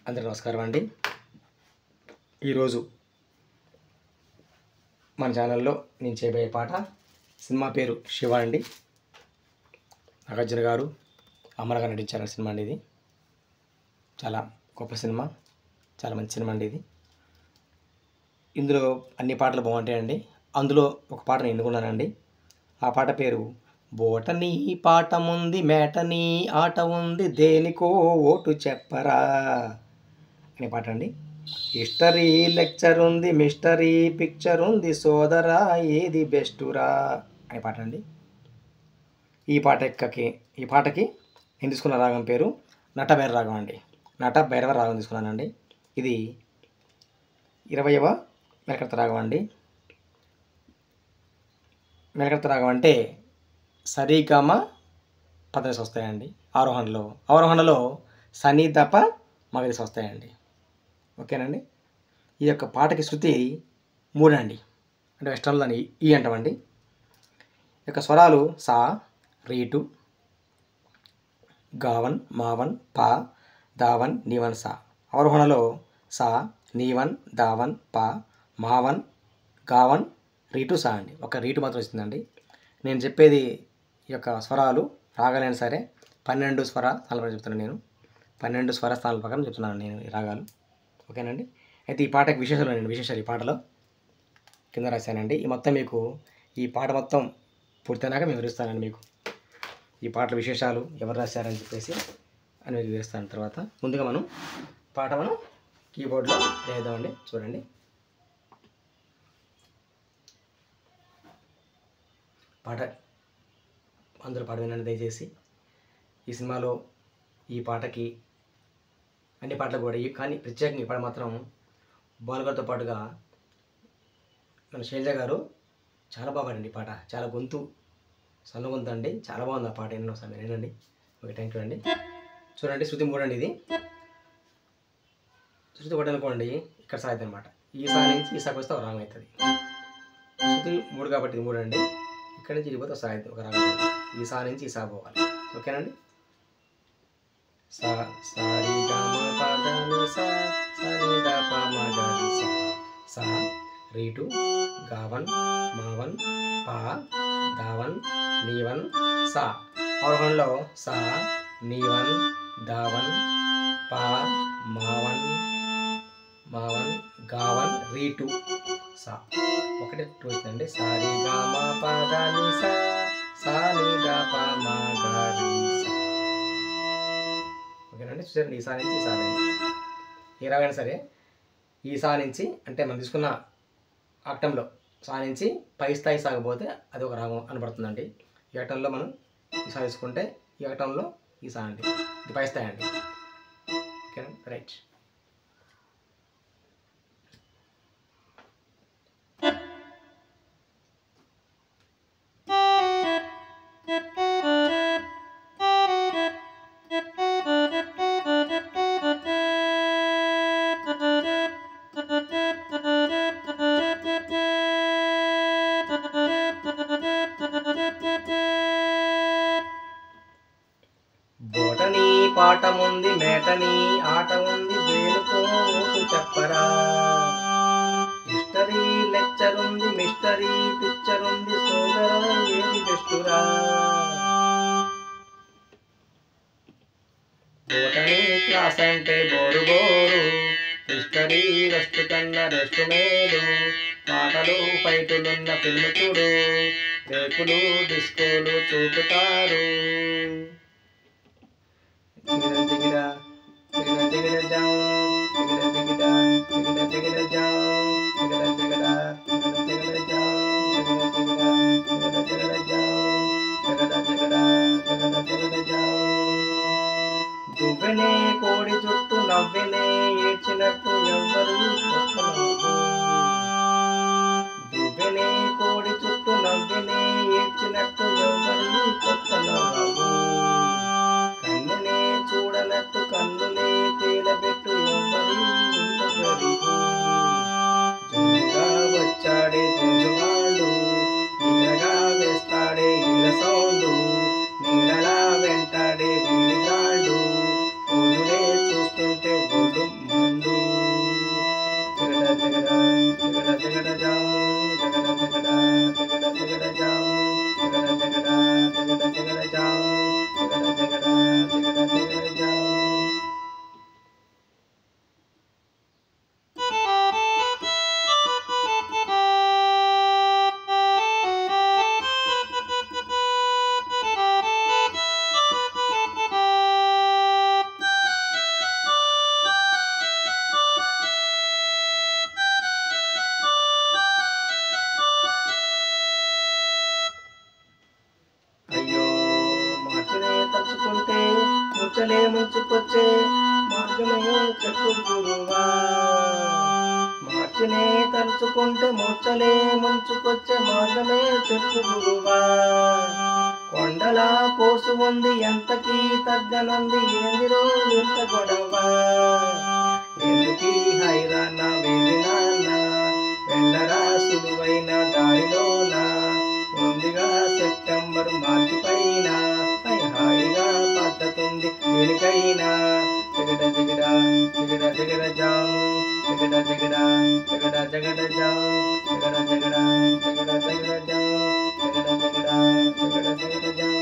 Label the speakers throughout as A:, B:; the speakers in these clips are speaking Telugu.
A: అందరికీ నమస్కారం అండి. ఈరోజు మన ఛానల్లో నేను చేయబోయే పాట సినిమా పేరు శివ అండి. నాగార్జున గారు అమరగా నటించారు సినిమా అండి. ఇది చాలా గొప్ప సినిమా, చాలా మంచి సినిమా అండి. ఇది ఇందులో అన్ని పాటలు బాగుంటాయండి. అందులో ఒక పాట నేను ఎన్నుకున్నానండి. ఆ పాట పేరు బోటనీ పాఠముంది మేటనీ ఆట ఉంది దేనికో ఓటు చెప్పరా అనే పాట అండి. హిస్టరీ లెక్చర్ ఉంది మిస్టరీ పిక్చర్ ఉంది సోదరా ఏది బెస్టురా అనే పాట అండి. ఈ పాటకి నేను తీసుకున్న రాగం పేరు నటభైరవ రాగం అండి. నటభైరవ రాగం తీసుకున్నానండి. ఇది 20వ మెలకర్త రాగం అండి. మెలకర్త రాగం అంటే సరిగమ పదనిస వస్తాయండి. అవరోహణలో సని దప మగరిస వస్తాయండి. ఓకేనండి. ఈ యొక్క పాటకి శృతి 3 అండి. అంటే వెస్టర్న్లో దాన్ని ఈ అంటామండి. ఈ యొక్క స్వరాలు సా, రీటు, గావన్, మావన్, పా, దావన్, నీవన్, సా. అవరోహణలో సా, నీవన్, దావన్, పా, మావన్, గావన్, రీటు, సా అండి. ఒక రీటు మాత్రం వస్తుందండి. నేను చెప్పేది ఈ యొక్క స్వరాలు రాగాలైనా సరే 12 స్వర స్థానాల ప్రకారం చెప్తున్నాను. నేను 12 స్వర స్థానాల ప్రకారం చెప్తున్నాను నేను ఈ రాగాలు. ఓకేనండి. అయితే ఈ పాటకి విశేషాలు ఈ పాటలో కింద రాశానండి. ఈ పాట మొత్తం పూర్తయినాక మేము వివరిస్తానండి. మీకు ఈ పాటల విశేషాలు ఎవరు రాశారని చెప్పేసి అని మీకు వివరిస్తాను. తర్వాత ముందుగా మనం కీబోర్డ్లో వేద్దామండి. చూడండి, అందరూ పాట వినండి దయచేసి. ఈ సినిమాలో ఈ పాటకి అన్ని పాటలు కూడా కానీ ప్రత్యేకంగా ఈ పాట మాత్రం బాలుగారితో పాటుగా మన శైలజ గారు చాలా బాగా పాడండి. ఈ పాట చాలా సన్న గొంతు అండి. చాలా బాగుంది ఆ పాట. ఎన్నోసారి వినండి. ఓకే, థ్యాంక్ యూ అండి. చూడండి, శృతి 3 అండి. ఇది శృతి 1 అనుకోండి, ఇక్కడ సాగుతుంది అనమాట. ఈ సా నుంచి ఈ సాకు వస్తే ఒక రాగం అవుతుంది. శృతి 3 కాబట్టి ఇది 3 అండి. ఇక్కడ నుంచి ఇడిపోతే ఒక రాగం. ఈ సా నుంచి ఈ సా పోవాలి. ఓకేనండి. సా సారి గ మ ప ద ని సా సరి ద ప మ గ రి సా. సా, రీటు, గావన్, మావన్, పా, దావన్, నీవన్, సా. అవరోహణలో సా, నీవన్, దావన్, పా, మావన్, గావన్, రీటు, సా. ఒకటి 2 వచ్చిందండి. సారి గ మ ప ద ని సా సాని ద ప మ గ రి సా. ఓకేనండి. చూసారండి, ఈ సా నుంచి ఈ సా నుంచి ఏ రాగైనా సరే ఈ సా నుంచి అంటే మనం తీసుకున్న ఆక్టంలో సా నుంచి పై స్థాయి సాగపోతే అది ఒక రాగం అనబడుతుందండి. ఈ ఆక్టంలో మనం ఈ సా తీసుకుంటే ఈ ఆక్టంలో ఈ సా అండి, ఇది పై స్థాయి అండి. ఓకేనండి, రైట్. బోటనీ పాఠముంది మేటనీ ఆట ఉంది దేనికో ఓటు చెప్పరా. హిస్టరీ లెక్చర్ ఉంది మిస్టరీ పిక్చర్ ఉంది సోదరా ఏది బెస్టురా. బోటనీ క్లాస్ అంటే బోరు, హిస్టరీ రెస్ట్ కన్నా రెస్ట్ మేలు, పాటలు ఫైటులున్న ఫిల్మ్ చూడు, రేకులు డిస్కోలు చూపుతారు. దువ్వెనే కోడి చుట్టూ నవ్వెనే ఏడ్చినట్టు ఎవ్వరు దువ్వెనే కోడి చుట్టూ నవ్వెనే ఏడ్చినట్టు ఎవ్వరు కొత్త నవ్వు. కన్నెనే చూడనట్టు కన్నులే తేలబెట్టు ఎవ్వరి జోరుగా వచ్చాడే జోజువాడు, నీడగా వేస్తాడే ఈల సౌండు, నీడలా వెంటాడే వీడి గాడు, చూస్తుంటే ఒళ్ళు గురువా. మార్చినే తలుచుకుంటే మూర్చలే ముంచుకొచ్చే మార్గమే చెప్పు గురువా. కొండలా కోసు ఉంది ఎంతకీ తగ్గనుంది ఏందిరో ఇంత గొడవ. ఎందుకీ హైరాణ వేదినాన్న వెళ్ళరా సులువైన దారిలోన. ముందుగా సెప్టెంబర్ మార్చి పైన హాయిగా పద్ధతుంది దేనికైనా. జగడ జగడ జగడ జగడ జాం జగడ జగడ జగడ జగడ జాం జగడ జగడ జగడ జగడ జాం జగడ జగడ జగడ జగడ జాం.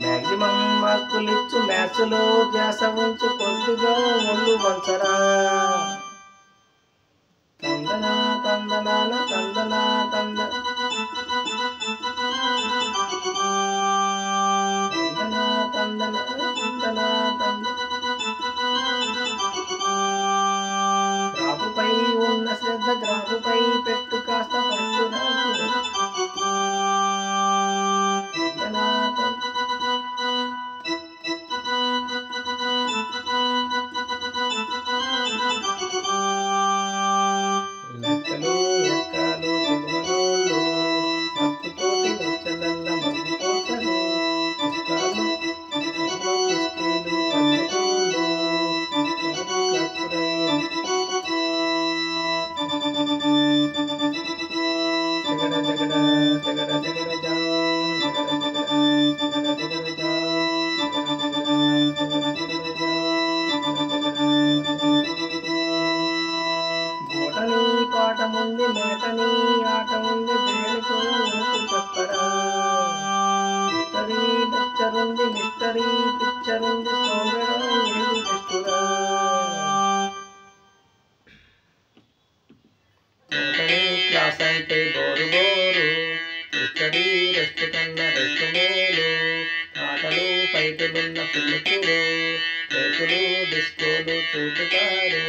A: మ్యాక్సిమం మార్కులిచ్చు మ్యాథ్స్లో ధ్యాస ఉంచు కొద్దిగా ఒళ్ళు వంచరా. తందన తందనాన తందన తంద తందన తందన తందన తంద. గ్రాఫుపై ఉన్న శ్రద్ధ గ్రాఫుపై పెట్టు కాస్త పట్టురా. లెక్కలు ఎక్కలు విలువలు తప్పుతోటి వచ్చలల్ల మగ్గిపోతలు పుస్తకాలు పుస్తీలు పల్లెటూళ్ళు జగడ జగడ జగడ జగడ జాం జగడ జగడ జగడ జాం. బోటనీ పాట ఉంది మేటనీ ఆట ఉంది దేనికో ఊపు చెప్పరా. మిస్టరీ లెక్చర్ ఉంది మిస్టరీ పిక్చర్ ఉంది సోదరా ఏది బెస్టురా. బోటనీ క్లాస్ అంటే బోరు బోరు మిస్టరీ రెస్ట్ కన్నా రెస్ట్ మేలు. ఆటలు ఫైటులున్న పిల్లుకులు రేకులు డిస్కోలు చూపుతారు.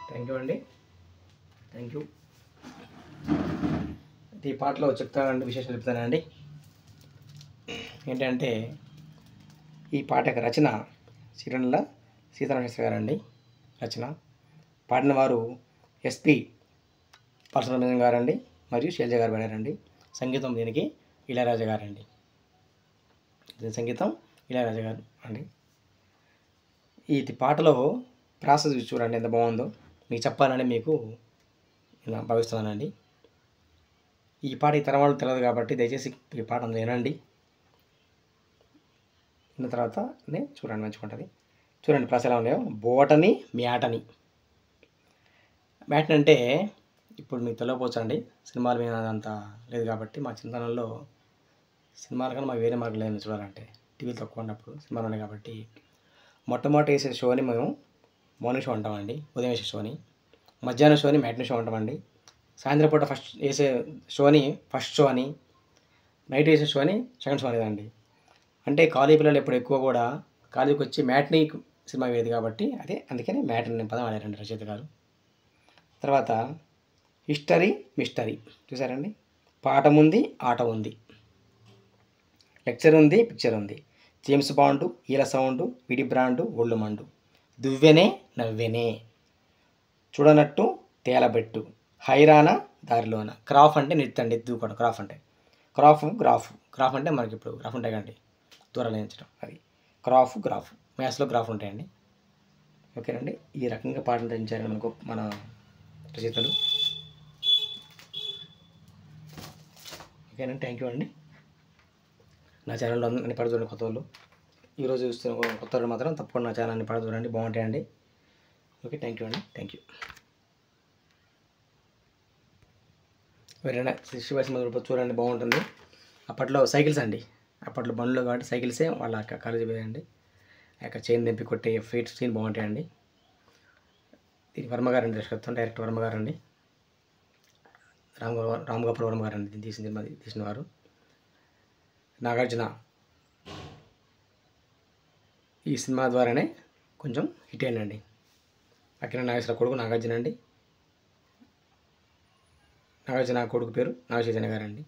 A: థ్యాంక్ యూ అండి. Thank you. ఈ పాటలో చెప్తానండి విశేషాలు చెప్తానండి. ఏంటంటే ఈ పాట యొక్క రచన సిరివెన్నెల సీతారామశాస్త్రి గారండి రచన. పాడిన వారు ఎస్పి బాలసుబ్రహ్మణ్యం గారండి మరియు శైలజ గారు పాడారండి. సంగీతం దీనికి ఇళయరాజా గారండి. సంగీతం ఇళయరాజా గారు అండి. ఈ పాటలో ప్రాసెస్ చూడండి ఎంత బాగుందో. మీకు చెప్పాలని మీకు ఇలా భావిస్తున్నానండి. ఈ పాట ఈ తరం వాళ్ళు తెలియదు కాబట్టి దయచేసి ఈ పాట అందులో వినండి. విన్న తర్వాత చూడండి మంచిగా ఉంటుంది. చూడండి ప్రాసెస్ ఎలా ఉన్నాయో. బోటని మ్యాటని. మ్యాటని అంటే ఇప్పుడు మీకు తెలియకపోవచ్చు అండి, సినిమాల మీద అంత లేదు కాబట్టి మా చిన్నతనంలో సినిమాల కన్నా మాకు వేరే మార్గం లేదు చూడాలంటే. టీవీలు తక్కువ ఉన్నప్పుడు సినిమాలు ఉన్నాయి కాబట్టి మొట్టమొదటి వేసే షోని మేము మార్నింగ్ షో అంటామండి, ఉదయం వేసే షోని. మధ్యాహ్నం షోని మ్యాట్ని షో అంటామండి. సాయంత్రం పూట ఫస్ట్ వేసే షోని ఫస్ట్ షో అని, నైట్ వేసే షోని సెకండ్ షో అనేదండి. అంటే కాలేజీ పిల్లలు ఎప్పుడు ఎక్కువ కూడా కాలేజీకి వచ్చి మ్యాట్ని సినిమా వేది కాబట్టి అందుకని మ్యాట్ని పదం ఆడారండి రచయిత గారు. తర్వాత హిస్టరీ మిస్టరీ చూసారండి. పాఠం ఉంది ఆట ఉంది, లెక్చర్ ఉంది పిక్చర్ ఉంది, జేమ్స్ బాండు ఈల సౌండు విడి బ్రాండు ఒళ్ళు మండు, దువ్వెనే నవ్వెనే, చూడనట్టు తేలబెట్టు, హైరాణ దారిలోన. క్రాఫ్ అంటే నెత్తండి ఎద్దుకోవడం. క్రాఫ్ అంటే గ్రాఫ్ అంటే మనకి ఇప్పుడు గ్రాఫ్ ఉంటాయి కండి, దూరాలు ఎంచడం, అది గ్రాఫ్. మ్యాథ్స్లో గ్రాఫ్ ఉంటాయండి. ఓకేనండి. ఈ రకంగా పాటలు రచించారు మనకు మన రచయితలు. ఓకేనండి. థ్యాంక్ యూ అండి. నా ఛానల్లో అన్ని పడుతుంది కొత్త వాళ్ళు. ఈరోజు చూస్తున్న కొత్త వాళ్ళు మాత్రం తప్పకుండా నా ఛానల్ని చూడండి, బాగుంటాయండి. ఓకే, థ్యాంక్ యూ అండి, థ్యాంక్ యూ. వేరే 60 రూపాయలు చూడండి, బాగుంటుంది. అప్పట్లో సైకిల్స్ అండి, అప్పట్లో బండ్లు కాబట్టి సైకిల్సే వాళ్ళ కాలేజీ పోయండి. ఆ యొక్క చైన్ తెంపి కొట్టే ఫైట్ సీన్ బాగుంటాయండి. ఇది వర్మగారండి దర్శకత్వం, డైరెక్టర్ వర్మగారండి, రామ్ గోపాల్ వర్మ గారండి దీన్ని తీసిన వారు. నాగార్జున ఈ సినిమా ద్వారానే కొంచెం హిట్ అయ్యండి. అక్కినేని నాగేశ్వర కొడుకు నాగార్జున అండి. నాగార్జున కొడుకు పేరు నాగచైతన్య గారండి.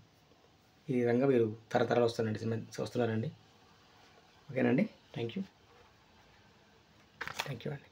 A: ఈ విధంగా వీరు తరతరాలు వస్తున్నారండి. ఓకేనండి, థ్యాంక్ యూ అండి.